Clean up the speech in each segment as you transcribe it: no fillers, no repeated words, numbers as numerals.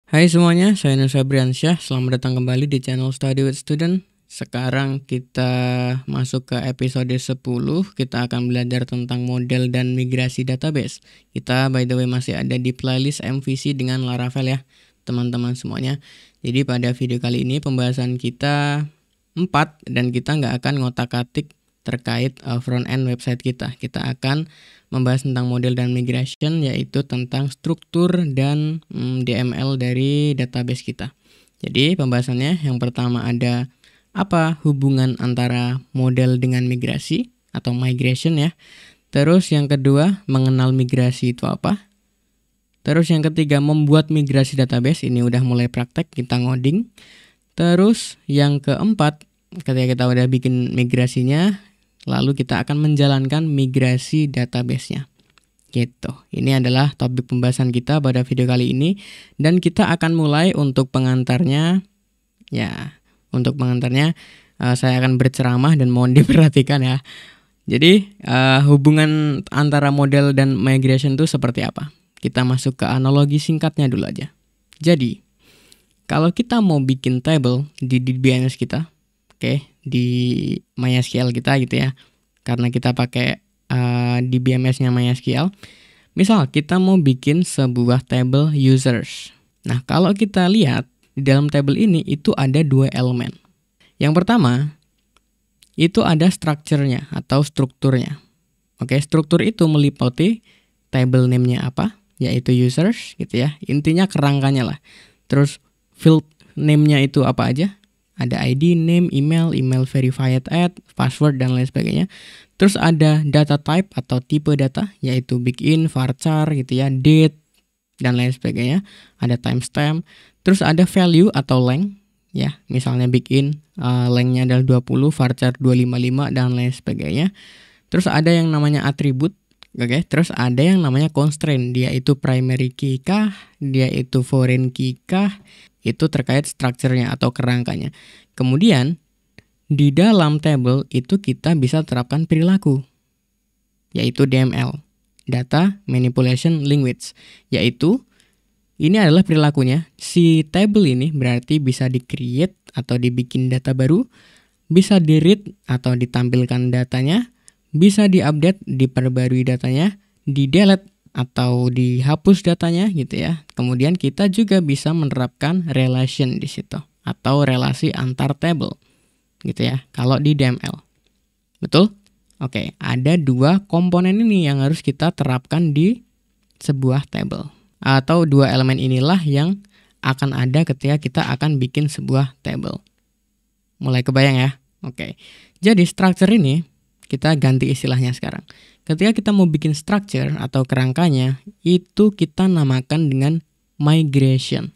Hai semuanya, saya Nur Sabriansyah. Selamat datang kembali di channel Study with Student. Sekarang kita masuk ke episode 10. Kita akan belajar tentang model dan migrasi database. Kita by the way masih ada di playlist MVC dengan Laravel ya, teman-teman semuanya. Jadi pada video kali ini pembahasan kita 4 dan kita nggak akan ngotak-atik terkait front-end website kita. Kita akan membahas tentang model dan migration, yaitu tentang struktur dan DML dari database kita. Jadi pembahasannya yang pertama ada apa hubungan antara model dengan migrasi atau migration ya. Terus yang kedua, mengenal migrasi itu apa. Terus yang ketiga, membuat migrasi database. Ini udah mulai praktek, kita ngoding. Terus yang keempat, ketika kita udah bikin migrasinya, lalu kita akan menjalankan migrasi database-nya. Gitu. Ini adalah topik pembahasan kita pada video kali ini. Dan kita akan mulai untuk pengantarnya. Ya, untuk pengantarnya saya akan berceramah dan mohon diperhatikan ya. Jadi, hubungan antara model dan migration itu seperti apa? Kita masuk ke analogi singkatnya dulu aja. Jadi, kalau kita mau bikin table di DBMS kita, di MySQL kita gitu ya, karena kita pakai DBMS-nya MySQL. Misal kita mau bikin sebuah table users. Nah, kalau kita lihat di dalam table ini itu ada dua elemen. Yang pertama itu ada structure-nya atau strukturnya. Struktur itu meliputi table name-nya apa, yaitu users gitu ya. Intinya kerangkanya lah. Terus field name-nya itu apa aja? Ada ID, name, email verified at, password, dan lain sebagainya. Terus ada data type atau tipe data, yaitu begin, varchar gitu ya, date, dan lain sebagainya. Ada timestamp. Terus ada value atau length, ya, misalnya begin, length-nya adalah 20, varchar 255, dan lain sebagainya. Terus ada yang namanya atribut, terus ada yang namanya constraint, dia itu primary key kah, dia itu foreign key kah, itu terkait strukturnya atau kerangkanya. Kemudian di dalam table itu kita bisa terapkan perilaku, yaitu DML, Data Manipulation Language, yaitu ini adalah perilakunya. Si table ini berarti bisa di-create atau dibikin data baru, bisa di-read atau ditampilkan datanya, bisa di-update, diperbarui datanya, di-delete atau dihapus datanya gitu ya. Kemudian kita juga bisa menerapkan relation di situ atau relasi antar table gitu ya kalau di DML. Betul? Oke, ada dua komponen ini yang harus kita terapkan di sebuah table. Atau dua elemen inilah yang akan ada ketika kita akan bikin sebuah table. Mulai kebayang ya? Oke. Jadi structure ini kita ganti istilahnya sekarang. Ketika kita mau bikin structure atau kerangkanya, itu kita namakan dengan migration.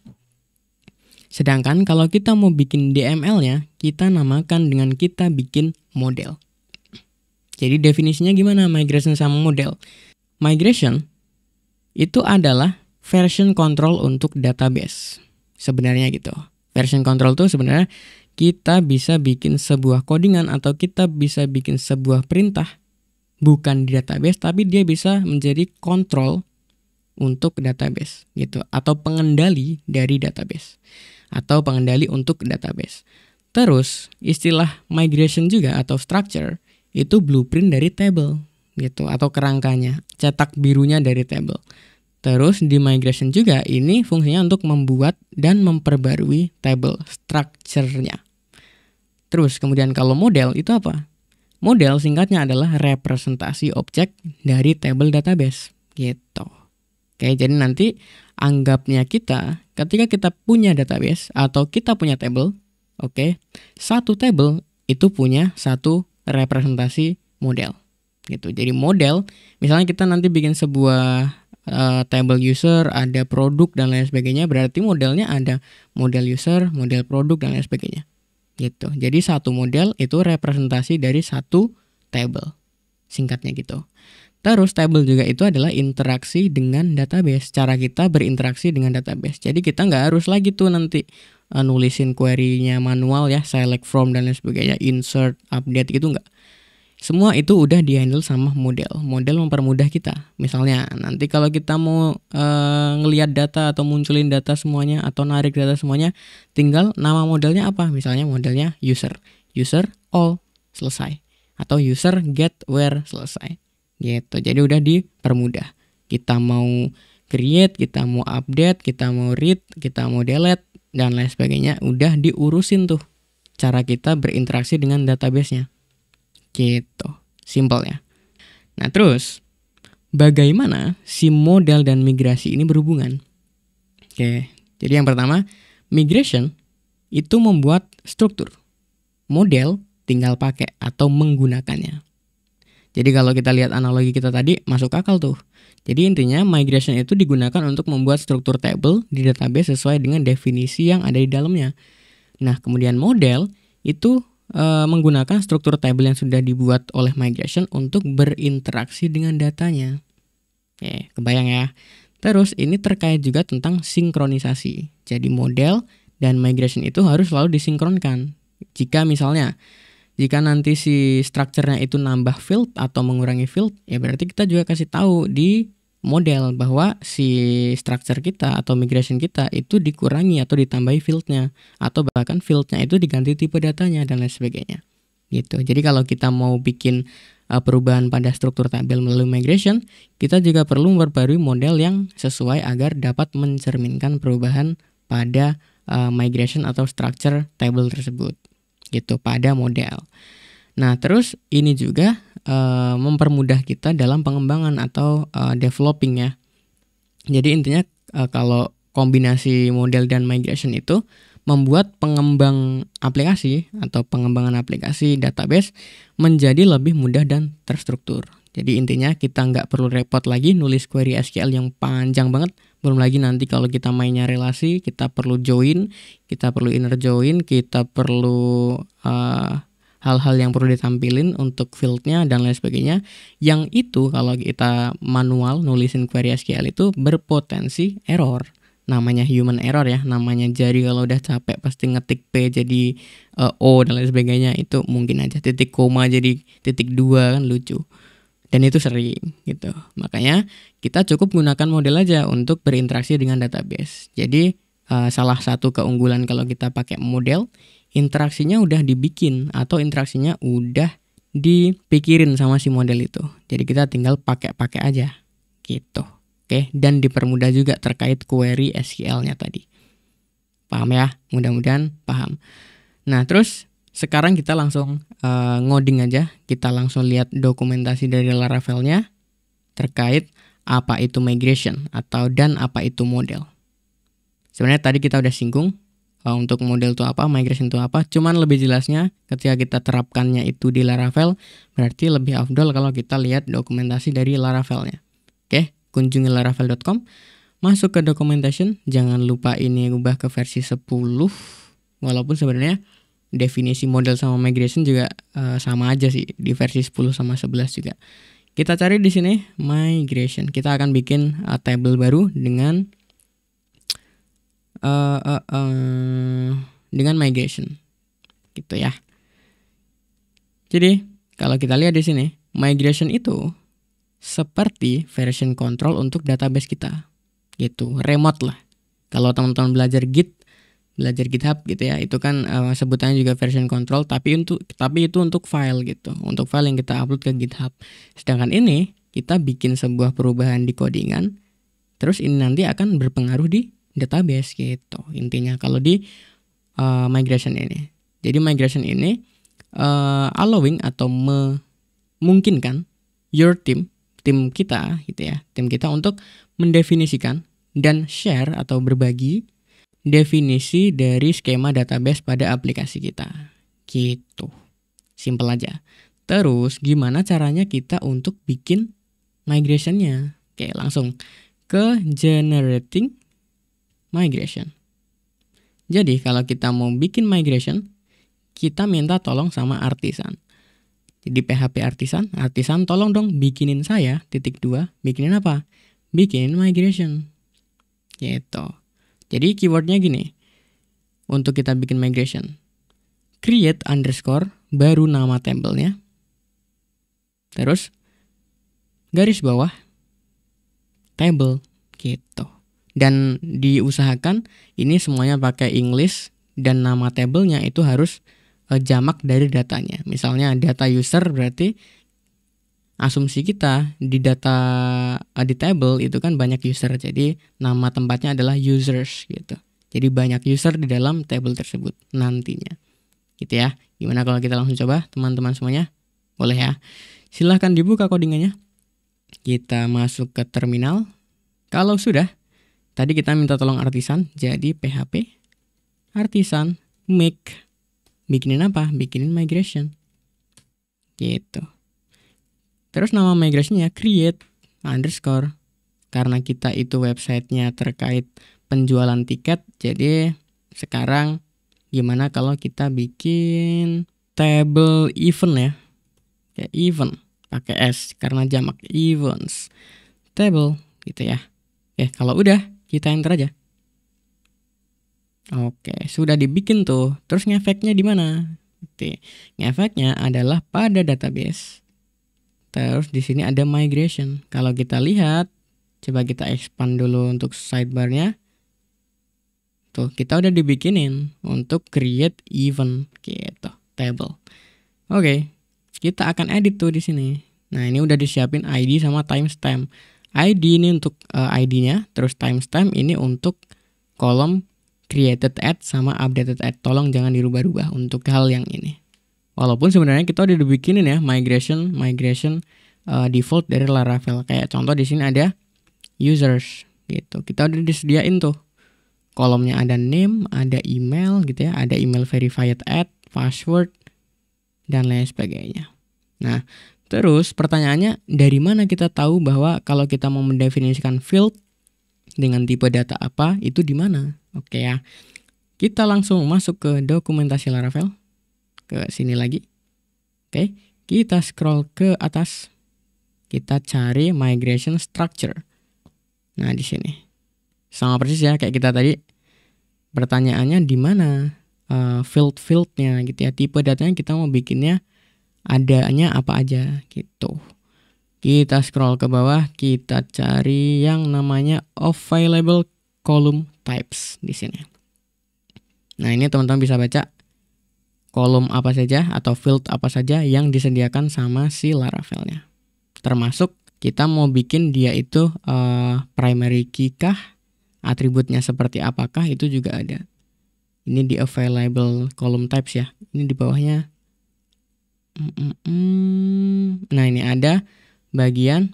Sedangkan kalau kita mau bikin DML-nya, kita namakan dengan kita bikin model. Jadi definisinya gimana migration sama model? Migration itu adalah version control untuk database. Sebenarnya gitu. Version control itu sebenarnya kita bisa bikin sebuah codingan atau kita bisa bikin sebuah perintah bukan di database, tapi dia bisa menjadi kontrol untuk database gitu, atau pengendali dari database, atau pengendali untuk database. Terus istilah migration juga atau structure itu blueprint dari table gitu, atau kerangkanya, cetak birunya dari table. Terus di migration juga ini fungsinya untuk membuat dan memperbarui table structure-nya. Terus kemudian kalau model itu apa? Model singkatnya adalah representasi objek dari table database gitu. Jadi nanti anggapnya kita ketika kita punya database atau kita punya table, satu table itu punya satu representasi model gitu. Jadi model, misalnya kita nanti bikin sebuah table user, ada produk dan lain sebagainya, berarti modelnya ada model user, model produk dan lain sebagainya. Gitu. Jadi satu model itu representasi dari satu table. Singkatnya gitu. Terus table juga itu adalah interaksi dengan database. Cara kita berinteraksi dengan database. Jadi kita nggak harus lagi tuh nanti nulisin query-nya manual ya, select from dan lain sebagainya, insert, update gitu nggak. Semua itu udah di-handle sama model. Model mempermudah kita. Misalnya, nanti kalau kita mau ngelihat data atau munculin data semuanya atau narik data semuanya, tinggal nama modelnya apa? Misalnya modelnya user. User all selesai. Atau user get where selesai. Gitu. Jadi udah dipermudah. Kita mau create, kita mau update, kita mau read, kita mau delete, dan lain sebagainya. Udah diurusin tuh cara kita berinteraksi dengan database-nya. Gitu, simple ya. Nah terus, bagaimana si model dan migrasi ini berhubungan? Oke, jadi yang pertama, migration itu membuat struktur. Model tinggal pakai atau menggunakannya. Jadi kalau kita lihat analogi kita tadi, masuk akal tuh. Jadi intinya migration itu digunakan untuk membuat struktur table di database sesuai dengan definisi yang ada di dalamnya. Nah kemudian model itu menggunakan struktur table yang sudah dibuat oleh migration untuk berinteraksi dengan datanya. Oke, kebayang ya. Terus ini terkait juga tentang sinkronisasi. Jadi model dan migration itu harus selalu disinkronkan. Jika nanti si structure-nya itu nambah field atau mengurangi field, ya berarti kita juga kasih tahu di model bahwa si structure kita atau migration kita itu dikurangi atau ditambahi fieldnya, atau bahkan fieldnya itu diganti tipe datanya dan lain sebagainya. Gitu. Jadi kalau kita mau bikin perubahan pada struktur tabel melalui migration, kita juga perlu memperbarui model yang sesuai agar dapat mencerminkan perubahan pada migration atau structure table tersebut. Gitu pada model. Nah, terus ini juga mempermudah kita dalam pengembangan atau developing ya. Jadi intinya kalau kombinasi model dan migration itu membuat pengembang aplikasi atau pengembangan aplikasi database menjadi lebih mudah dan terstruktur. Jadi intinya kita nggak perlu repot lagi nulis query SQL yang panjang banget. Belum lagi nanti kalau kita mainnya relasi, kita perlu join, kita perlu inner join, kita perlu hal-hal yang perlu ditampilin untuk fieldnya dan lain sebagainya. Yang itu kalau kita manual nulisin query SQL itu berpotensi error. Namanya human error ya, namanya jari kalau udah capek pasti ngetik P jadi O dan lain sebagainya. Itu mungkin aja titik koma jadi titik 2 kan lucu. Dan itu sering gitu. Makanya kita cukup gunakan model aja untuk berinteraksi dengan database. Jadi salah satu keunggulan kalau kita pakai model, interaksinya udah dibikin atau interaksinya udah dipikirin sama si model itu. Jadi kita tinggal pakai aja gitu. Oke, dan dipermudah juga terkait query SQL-nya tadi. Paham ya? Mudah-mudahan paham. Nah, terus sekarang kita langsung ngoding aja. Kita langsung lihat dokumentasi dari Laravel-nya terkait apa itu migration dan apa itu model. Sebenarnya tadi kita udah singgung untuk model itu apa, migration itu apa. Cuman lebih jelasnya ketika kita terapkannya itu di Laravel, berarti lebih afdol kalau kita lihat dokumentasi dari Laravel-nya. Oke, kunjungi laravel.com, masuk ke documentation, jangan lupa ini ubah ke versi 10, walaupun sebenarnya definisi model sama migration juga sama aja sih, di versi 10 sama 11 juga. Kita cari di sini migration. Kita akan bikin table baru dengan migration gitu ya. Jadi kalau kita lihat di sini, migration itu seperti version control untuk database kita gitu, remote lah. Kalau teman-teman belajar GitHub gitu ya, itu kan sebutannya juga version control, tapi itu untuk file gitu, untuk file yang kita upload ke GitHub. Sedangkan ini kita bikin sebuah perubahan di codingan, terus ini nanti akan berpengaruh di database gitu. Intinya kalau di migration ini. Jadi migration ini allowing atau memungkinkan your tim kita gitu ya, tim kita untuk mendefinisikan dan share atau berbagi definisi dari skema database pada aplikasi kita. Gitu. Simple aja. Terus gimana caranya kita untuk bikin migration-nya? Oke, langsung ke generating migration. Jadi kalau kita mau bikin migration, kita minta tolong sama artisan. Jadi PHP artisan tolong dong bikinin saya _2, bikinin apa? Bikinin migration. Gitu. Jadi keywordnya gini, untuk kita bikin migration, create _ baru nama tabelnya, Terus garis bawah table gitu. Dan diusahakan ini semuanya pakai English dan nama tablenya itu harus jamak dari datanya. Misalnya data user berarti asumsi kita di data di table itu kan banyak user. Jadi nama tempatnya adalah users gitu. Jadi banyak user di dalam table tersebut nantinya. Gitu ya. Gimana kalau kita langsung coba teman-teman semuanya? Boleh ya. Silahkan dibuka codingannya. Kita masuk ke terminal. Kalau sudah, tadi kita minta tolong artisan, jadi PHP artisan make. Bikinin apa? Bikinin migration. Gitu. Terus nama migrationnya create underscore. Karena kita itu websitenya terkait penjualan tiket, jadi sekarang gimana kalau kita bikin table event ya? Kayak event pakai S karena jamak events. Table gitu ya. Oke, kalau udah kita enter aja. Oke, sudah dibikin tuh. Terus ngefeknya di mana? Ngefeknya adalah pada database. Terus di sini ada migration. Kalau kita lihat, coba kita expand dulu untuk sidebarnya. Tuh, kita udah dibikinin untuk create event gitu, table. Oke, kita akan edit tuh di sini. Nah, ini udah disiapin ID sama timestamp. ID ini untuk ID-nya, terus timestamp ini untuk kolom created at sama updated at. Tolong jangan dirubah-rubah untuk hal yang ini. Walaupun sebenarnya kita udah dibikinin ya migration default dari Laravel. Kayak contoh di sini ada users gitu. Kita udah disediain tuh. Kolomnya ada name, ada email gitu ya, ada email verified at, password dan lain sebagainya. Nah, terus pertanyaannya dari mana kita tahu bahwa kalau kita mau mendefinisikan field dengan tipe data apa itu di mana? Oke ya. Kita langsung masuk ke dokumentasi Laravel. Ke sini lagi. Oke, kita scroll ke atas. Kita cari migration structure. Nah, di sini. Sama persis ya kayak kita tadi. Pertanyaannya di mana field-fieldnya gitu ya. Tipe datanya kita mau bikinnya adanya apa aja gitu. Kita scroll ke bawah, kita cari yang namanya available column types di sini. Nah, ini teman-teman bisa baca kolom apa saja atau field apa saja yang disediakan sama si Laravelnya. Termasuk kita mau bikin dia itu primary key kah, atributnya seperti apakah itu juga ada. Ini di available column types ya. Ini di bawahnya. Nah, ini ada bagian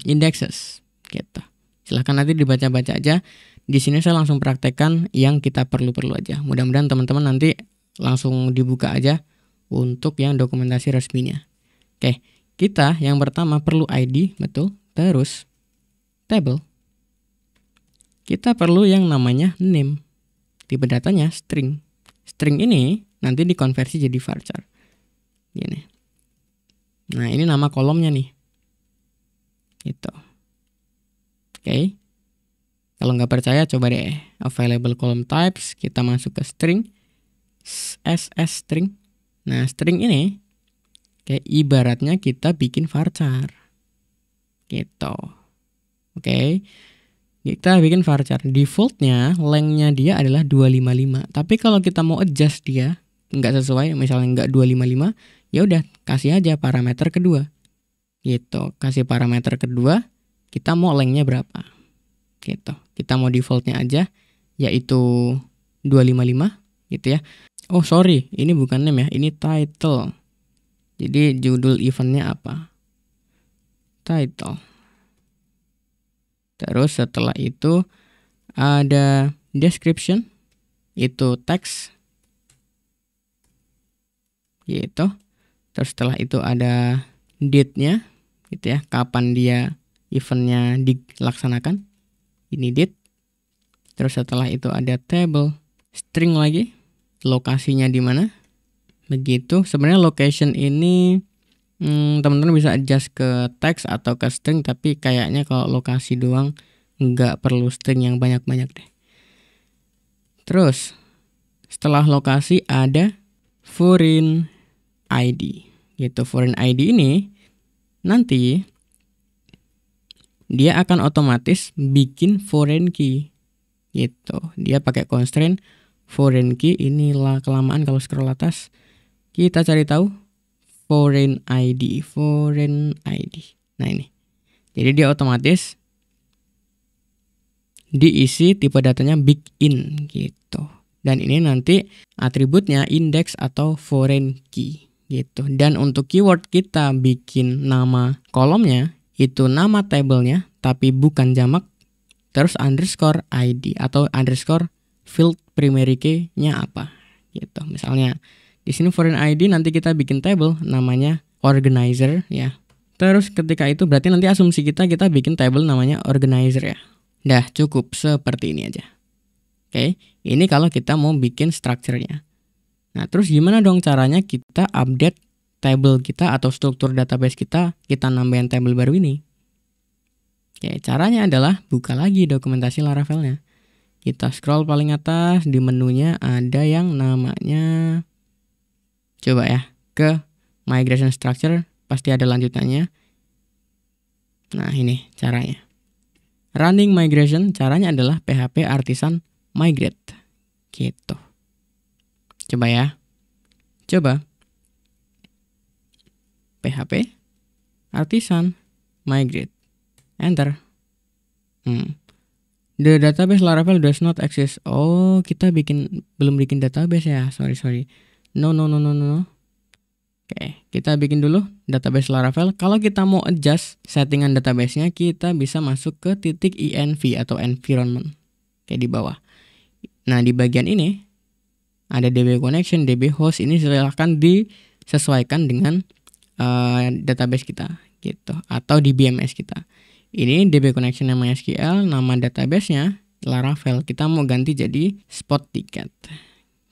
indexes gitu. Silahkan nanti dibaca-baca aja. Di sini saya langsung praktekkan yang kita perlu-perlu aja. Mudah-mudahan teman-teman nanti langsung dibuka aja untuk yang dokumentasi resminya. Oke, kita yang pertama perlu ID, betul. Terus table. Kita perlu yang namanya name. Tipe datanya string. String ini nanti dikonversi jadi varchar. Gini. Nah, ini nama kolomnya nih. Gitu. Oke. Kalau nggak percaya coba deh. Available column types. Kita masuk ke string. SS string. Nah, string ini kayak ibaratnya kita bikin varchar. Gitu. Oke. Kita bikin varchar. Defaultnya lengthnya dia adalah 255. Tapi kalau kita mau adjust dia nggak sesuai, misalnya nggak 255, ya udah kasih aja parameter kedua. Gitu. Kasih parameter kedua, kita mau lengthnya berapa. Gitu. Kita mau defaultnya aja yaitu 255 gitu ya. Oh sorry, ini bukan name ya, ini title. Jadi judul eventnya apa? Title. Terus setelah itu ada description, itu teks gitu. Terus setelah itu ada date-nya gitu ya, kapan dia eventnya dilaksanakan. Ini date. Terus setelah itu ada table, string lagi, lokasinya di mana. Begitu. Sebenarnya location ini teman-teman bisa adjust ke teks atau ke string, tapi kayaknya kalau lokasi doang nggak perlu string yang banyak-banyak deh. Terus setelah lokasi ada foreign ID gitu. Foreign ID ini nanti dia akan otomatis bikin foreign key gitu. Dia pakai constraint foreign key. Inilah kelamaan kalau scroll atas. Kita cari tahu foreign ID. Nah ini. Jadi dia otomatis diisi tipe datanya big in gitu. Dan ini nanti atributnya index atau foreign key gitu. Dan untuk keyword kita bikin nama kolomnya itu nama tabelnya tapi bukan jamak, terus underscore ID atau underscore field primary key-nya apa gitu. Misalnya di sini foreign ID nanti kita bikin table namanya organizer ya. Terus ketika itu berarti nanti asumsi kita bikin table namanya organizer ya. Dah cukup seperti ini aja. Oke, ini kalau kita mau bikin structure-nya. Nah, terus gimana dong caranya kita update table kita atau struktur database kita nambahin table baru ini? Oke, caranya adalah buka lagi dokumentasi Laravel-nya. Kita scroll paling atas, di menunya ada yang namanya, coba ya, ke migration structure, pasti ada lanjutannya. Nah, ini caranya. Running migration, caranya adalah PHP artisan migrate gitu. Coba ya. Coba PHP artisan migrate. Enter. The database Laravel does not exist. Oh, kita belum bikin database ya. Sorry. No. Oke, kita bikin dulu database Laravel. Kalau kita mau adjust settingan database-nya, kita bisa masuk ke titik env atau environment. Kayak di bawah. Nah, di bagian ini ada DB connection, DB host. Ini silahkan disesuaikan dengan database kita gitu, atau di BMS kita. Ini DB connection nama MySQL, nama database-nya Laravel. Kita mau ganti jadi spot ticket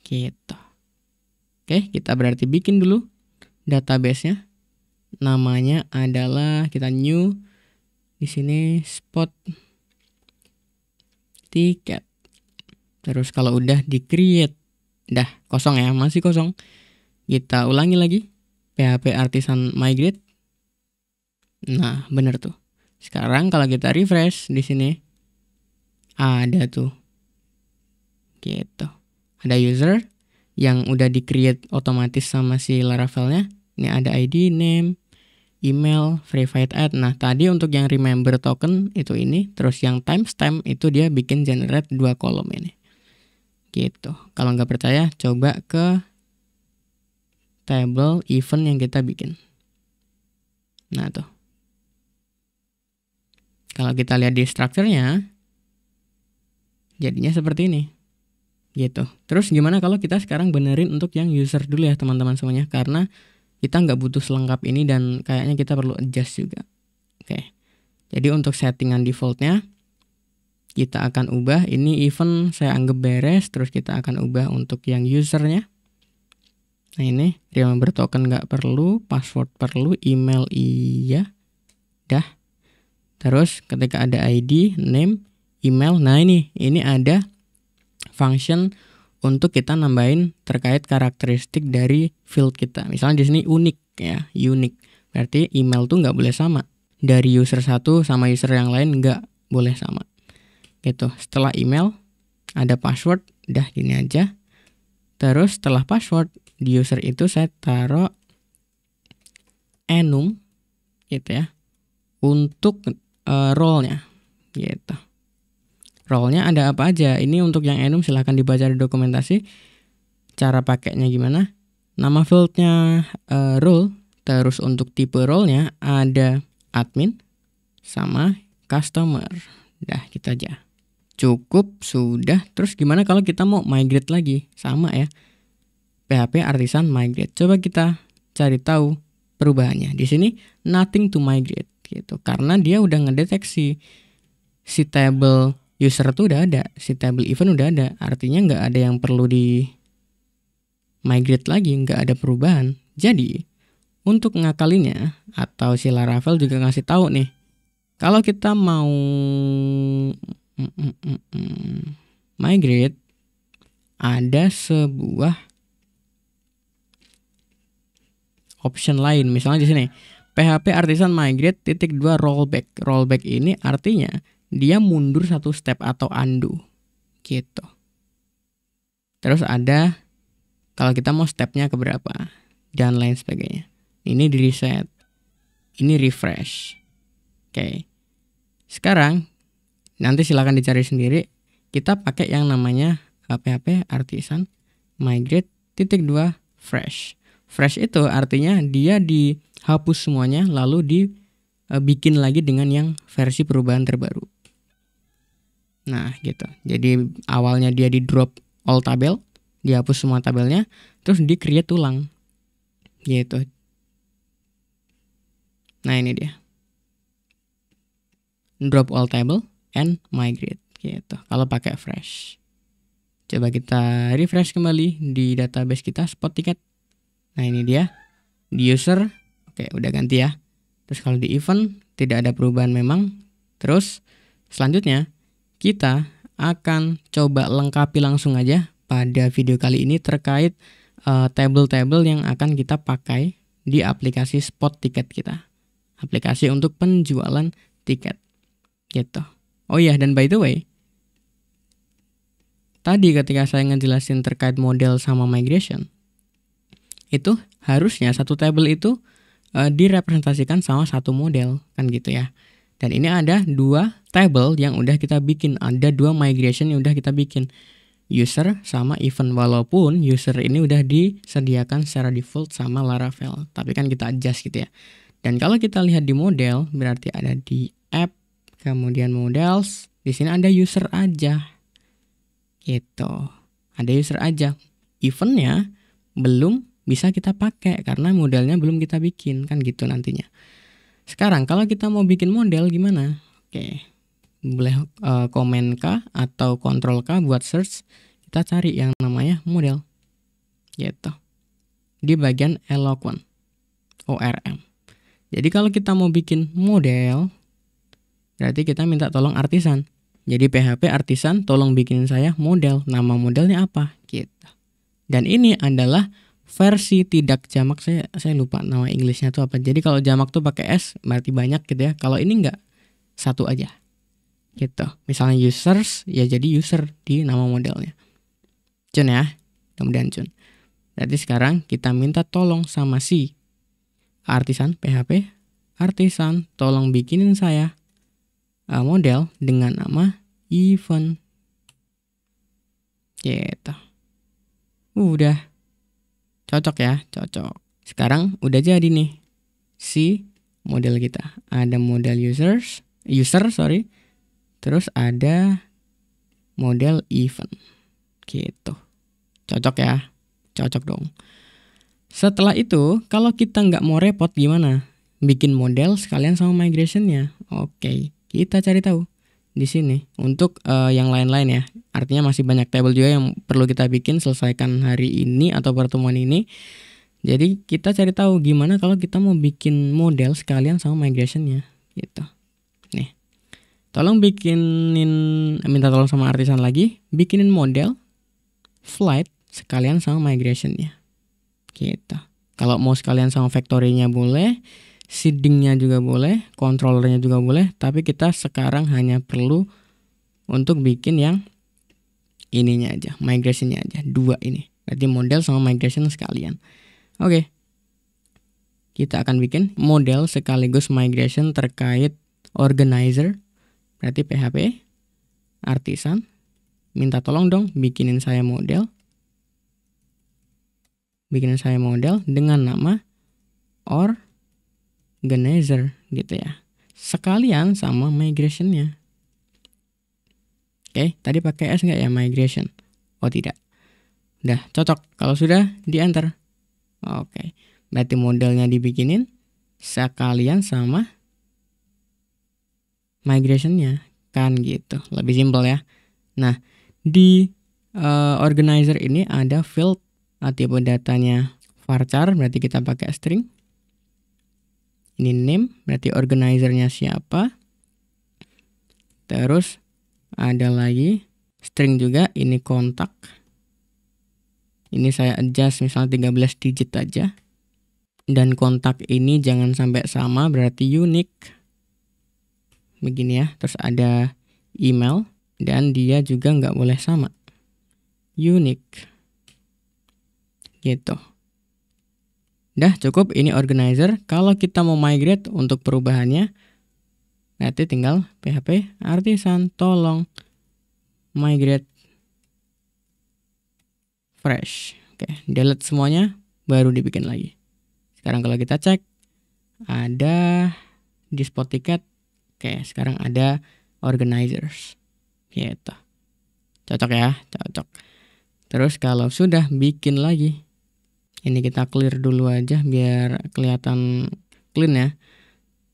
gitu. Oke, kita berarti bikin dulu database-nya. Namanya adalah kita new di sini spot ticket. Terus kalau udah di create, dah kosong ya, masih kosong. Kita ulangi lagi PHP artisan migrate. Nah, bener tuh. Sekarang kalau kita refresh di sini ada tuh. Gitu. Ada user yang udah di create otomatis sama si Laravel-nya. Ini ada ID, name, email, verified ad. Nah, tadi untuk yang remember token itu ini, terus yang timestamp itu dia bikin generate 2 kolom ini. Gitu. Kalau nggak percaya, coba ke table event yang kita bikin. Nah, tuh. Kalau kita lihat di structure-nya, jadinya seperti ini. Gitu. Terus gimana kalau kita sekarang benerin untuk yang user dulu ya teman-teman semuanya. Karena kita nggak butuh selengkap ini dan kayaknya kita perlu adjust juga. Oke. Jadi untuk settingan defaultnya, kita akan ubah. Ini event saya anggap beres. Terus kita akan ubah untuk yang usernya. Nah ini, remember token nggak perlu, password perlu, email iya. Dah. Terus ketika ada ID, name, email. Nah ini ada function untuk kita nambahin terkait karakteristik dari field kita. Misalnya di sini unik ya, unique. Berarti email tuh nggak boleh sama. Dari user satu sama user yang lain nggak boleh sama. Gitu. Setelah email ada password, dah gini aja. Terus setelah password di user itu saya taruh enum gitu ya. Untuk role-nya gitu. Role-nya ada apa aja? Ini untuk yang enum silahkan dibaca di dokumentasi. Cara pakainya gimana? Nama field-nya role. Terus untuk tipe role-nya ada admin sama customer. Dah gitu aja. Cukup, sudah. Terus gimana kalau kita mau migrate lagi? Sama ya. PHP artisan migrate. Coba kita cari tahu perubahannya. Di sini nothing to migrate gitu. Karena dia udah ngedeteksi si table user tuh udah ada, si table event udah ada. Artinya nggak ada yang perlu di migrate lagi, nggak ada perubahan. Jadi untuk ngakalinnya atau si Laravel juga ngasih tahu nih, kalau kita mau migrate, ada sebuah option lain. Misalnya di sini PHP Artisan migrate .2 rollback. Rollback ini artinya dia mundur satu step atau undo gitu. Terus ada kalau kita mau stepnya ke berapa dan lain sebagainya. Ini di reset, ini refresh. Oke. Sekarang nanti silakan dicari sendiri. Kita pakai yang namanya PHP Artisan migrate .2 fresh. Fresh itu artinya dia dihapus semuanya lalu dibikin lagi dengan yang versi perubahan terbaru. Nah gitu. Jadi awalnya dia di drop all tabel, dihapus semua tabelnya, terus di create ulang gitu. Nah ini dia, drop all table and migrate gitu kalau pakai fresh. Coba kita refresh kembali di database kita spot ticket. Nah ini dia di user. Oke, udah ganti ya. Terus kalau di event tidak ada perubahan memang. Terus selanjutnya kita akan coba lengkapi langsung aja pada video kali ini terkait table-table yang akan kita pakai di aplikasi spot ticket kita. Aplikasi untuk penjualan tiket gitu. Oh iya, dan by the way, tadi ketika saya ngejelasin terkait model sama migration, itu harusnya satu table itu direpresentasikan sama satu model kan gitu ya. Dan ini ada dua table yang udah kita bikin, ada dua migration yang udah kita bikin, user sama event. Walaupun user ini udah disediakan secara default sama Laravel, tapi kan kita adjust gitu ya. Dan kalau kita lihat di model, berarti ada di app, kemudian models, di sini ada user aja. Gitu. Ada user aja. Eventnya belum bisa kita pakai karena modelnya belum kita bikin, kan gitu nantinya. Sekarang kalau kita mau bikin model gimana? Oke. Boleh komen K atau Ctrl K buat search. Kita cari yang namanya model. Gitu. Di bagian Eloquent. ORM. Jadi kalau kita mau bikin model, berarti kita minta tolong Artisan. Jadi PHP Artisan tolong bikinin saya model. Nama modelnya apa? Gitu. Dan ini adalah versi tidak jamak. Saya lupa nama Inggrisnya tuh apa. Jadi kalau jamak tuh pakai S berarti banyak gitu ya. Kalau ini enggak, satu aja. Gitu. Misalnya users, ya jadi user di nama modelnya. Cun ya. Kemudian cun. Berarti sekarang kita minta tolong sama si Artisan, PHP Artisan, tolong bikinin saya model dengan nama event. Gitu. Udah. Cocok ya, cocok. Sekarang udah jadi nih si model kita. Ada model user, terus ada model event. Gitu. Cocok ya, cocok dong. Setelah itu, kalau kita nggak mau repot gimana? Bikin model sekalian sama migrationnya. Oke, kita cari tahu di sini. Untuk yang lain-lain ya. Artinya masih banyak table juga yang perlu kita bikin, selesaikan hari ini atau pertemuan ini. Jadi kita cari tahu gimana kalau kita mau bikin model sekalian sama migrationnya. Gitu. Nih, tolong minta tolong sama Artisan lagi, bikinin model flight sekalian sama migrationnya. Gitu. Kalau mau sekalian sama factory-nya boleh, seeding-nya juga boleh, controllernya juga boleh, tapi kita sekarang hanya perlu untuk bikin yang ininya aja, migration-nya aja, dua ini. Berarti model sama migration sekalian. Oke. Kita akan bikin model sekaligus migration terkait organizer. Berarti PHP Artisan, minta tolong dong bikinin saya model. Bikin saya model dengan nama organizer gitu ya. Sekalian sama migration-nya. Oke, tadi pakai S nggak ya migration? Oh tidak. Udah cocok. Kalau sudah di enter. Oke. Berarti modelnya dibikinin sekalian sama migration-nya. Kan gitu. Lebih simpel ya. Nah, di organizer ini ada field tipe datanya varchar, berarti kita pakai string. Ini name, berarti organizernya siapa. Terus ada lagi string juga, ini kontak. Ini saya adjust misalnya 13 digit aja. Dan kontak ini jangan sampai sama, berarti unique. Begini ya. Terus ada email dan dia juga nggak boleh sama. Unique. Gitu. Dah cukup, ini organizer. Kalau kita mau migrate untuk perubahannya, nanti tinggal PHP artisan tolong migrate fresh. Oke, delete semuanya, baru dibikin lagi. Sekarang kalau kita cek, ada di spot ticket. Oke, sekarang ada organizers. Gitu. Cocok ya, cocok. Terus kalau sudah bikin lagi, ini kita clear dulu aja biar kelihatan clean ya.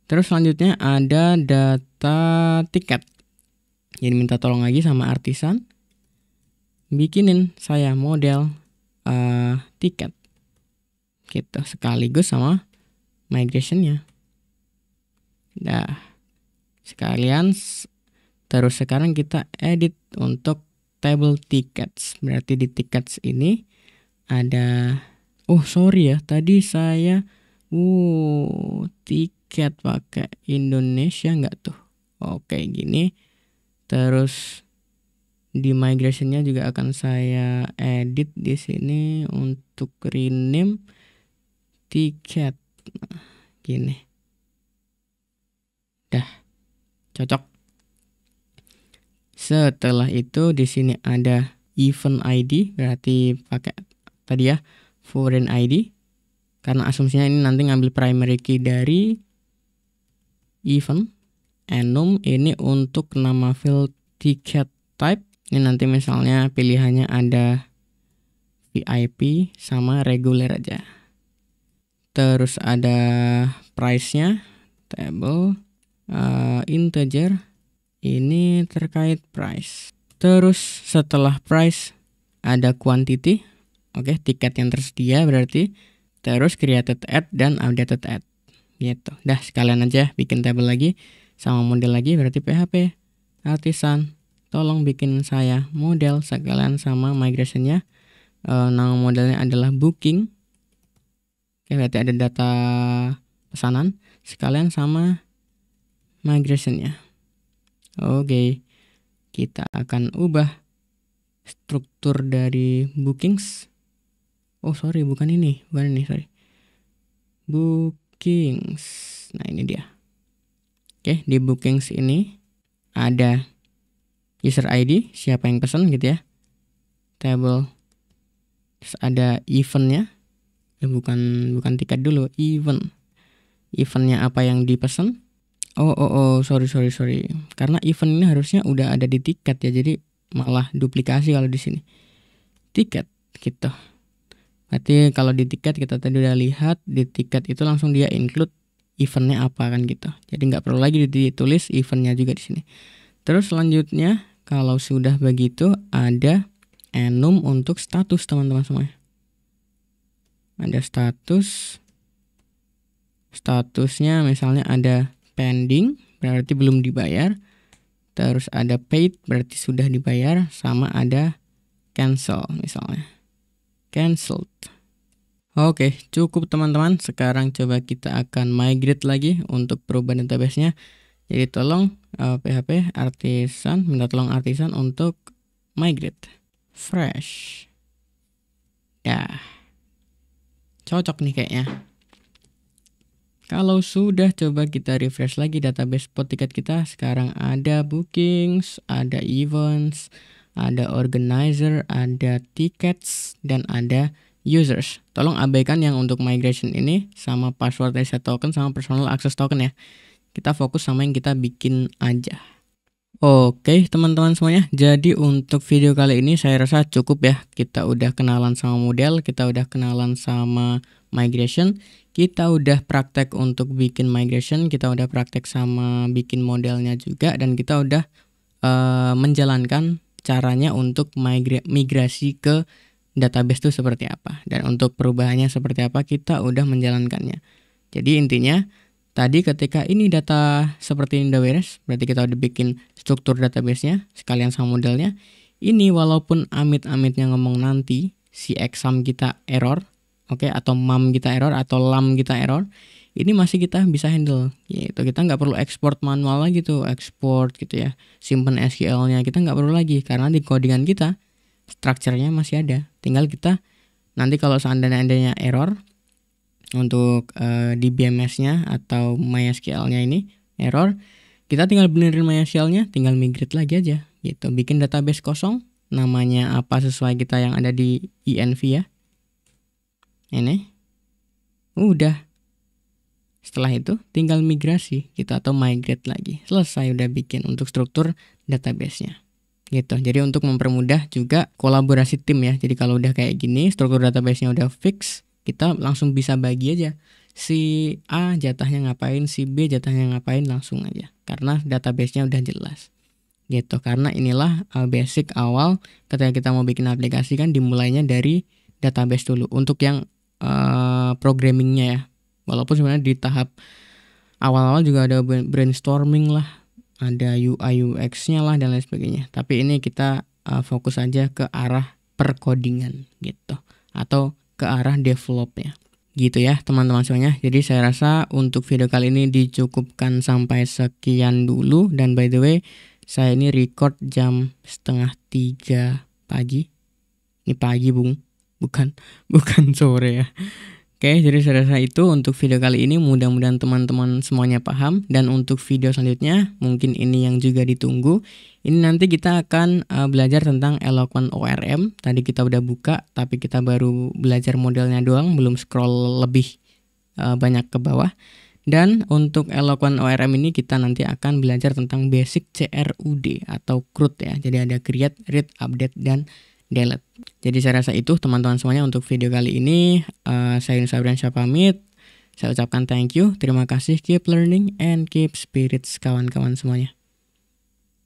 Terus selanjutnya ada data tiket. Jadi minta tolong lagi sama artisan, bikinin saya model tiket. Gitu, sekaligus sama migrationnya. Nah, sekalian. Terus sekarang kita edit untuk table tickets. Berarti di tickets ini ada, oh sorry ya, tadi saya tiket pakai Indonesia nggak tuh? Oke, gini. Terus di migrationnya juga akan saya edit di sini untuk rename tiket. Nah, gini. Dah cocok. Setelah itu di sini ada event ID, berarti pakai tadi ya foreign ID. Karena asumsinya ini nanti ngambil primary key dari event. Enum ini untuk nama field ticket type. Ini nanti misalnya pilihannya ada VIP sama regular aja. Terus ada price-nya, table, integer, ini terkait price. Terus setelah price ada quantity, oke, tiket yang tersedia berarti. Terus created at dan updated at. Gitu. Dah sekalian aja bikin table lagi sama model lagi, berarti PHP artisan tolong bikin saya model sekalian sama migrationnya. Nama modelnya adalah booking. Oke, berarti ada data pesanan sekalian sama migrationnya. Oke, kita akan ubah struktur dari bookings. Oh sorry, bukan ini, sorry. Bookings. Nah ini dia. Oke, di bookings ini ada user ID, siapa yang pesan gitu ya. Table. Terus ada eventnya. Bukan tiket dulu, event. Eventnya apa yang dipesan. Sorry. Karena event ini harusnya udah ada di tiket ya, jadi malah duplikasi kalau di sini. Tiket gitu. Berarti kalau di tiket kita tadi udah lihat, di tiket itu langsung dia include eventnya apa kan gitu. Jadi nggak perlu lagi ditulis eventnya juga di sini. Terus selanjutnya kalau sudah begitu ada enum untuk status teman-teman semuanya. Ada statusnya misalnya ada pending berarti belum dibayar. Terus ada paid berarti sudah dibayar, sama ada cancel misalnya. Cancelled. Oke, cukup teman-teman. Sekarang coba kita akan migrate lagi untuk perubahan database-nya. Jadi tolong PHP artisan, minta tolong artisan untuk migrate fresh. Ya, cocok nih kayaknya. Kalau sudah, coba kita refresh lagi database spot ticket kita. Sekarang ada bookings, ada events, ada organizer, ada tickets, dan ada users. Tolong abaikan yang untuk migration ini sama password reset token sama personal access token ya. Kita fokus sama yang kita bikin aja. Oke teman-teman semuanya, jadi untuk video kali ini saya rasa cukup ya. Kita udah kenalan sama model, kita udah kenalan sama migration, kita udah praktek untuk bikin migration, kita udah praktek sama bikin modelnya juga, dan kita udah menjalankan caranya untuk migrasi ke database itu seperti apa, dan untuk perubahannya seperti apa kita udah menjalankannya. Jadi intinya tadi ketika ini data seperti ini udah beres, berarti kita udah bikin struktur database-nya sekalian sama modelnya. Ini walaupun amit-amitnya ngomong nanti si exam kita error, oke, atau mam kita error atau lam kita error, ini masih kita bisa handle gitu. Kita nggak perlu export manual lagi tuh, export gitu ya, simpen SQL-nya, kita nggak perlu lagi karena di codingan kita structure-nya masih ada. Tinggal kita nanti kalau seandainya error untuk di BMS-nya atau MySQL-nya ini error, kita tinggal benerin MySQL-nya, tinggal migrate lagi aja gitu. Bikin database kosong, namanya apa sesuai kita yang ada di env ya. Ini udah. Setelah itu tinggal migrasi gitu atau migrate lagi. Selesai, udah bikin untuk struktur database-nya. Gitu. Jadi untuk mempermudah juga kolaborasi tim ya. Jadi kalau udah kayak gini, struktur database-nya udah fix, kita langsung bisa bagi aja. Si A jatahnya ngapain, si B jatahnya ngapain, langsung aja. Karena database-nya udah jelas. Gitu. Karena inilah basic awal ketika kita mau bikin aplikasi kan dimulainya dari database dulu. Untuk yang programmingnya ya. Walaupun sebenarnya di tahap awal-awal juga ada brainstorming lah, ada UI UX-nya lah dan lain sebagainya. Tapi ini kita fokus aja ke arah perkodingan gitu atau ke arah developnya. Gitu ya teman-teman semuanya. Jadi saya rasa untuk video kali ini dicukupkan sampai sekian dulu. Dan by the way, saya ini record jam 2:30 pagi. Ini pagi bung, bukan sore ya. Oke, jadi saya rasa itu untuk video kali ini. Mudah-mudahan teman-teman semuanya paham. Dan untuk video selanjutnya, mungkin ini yang juga ditunggu. Ini nanti kita akan belajar tentang Eloquent ORM. Tadi kita udah buka, tapi kita baru belajar modelnya doang, belum scroll lebih banyak ke bawah. Dan untuk Eloquent ORM ini kita nanti akan belajar tentang basic CRUD atau CRUD ya. Jadi ada create, read, update, dan delete. Jadi saya rasa itu teman-teman semuanya untuk video kali ini. Saya Yunus Abriansyah pamit. Saya ucapkan thank you, terima kasih, keep learning and keep spirits kawan-kawan semuanya.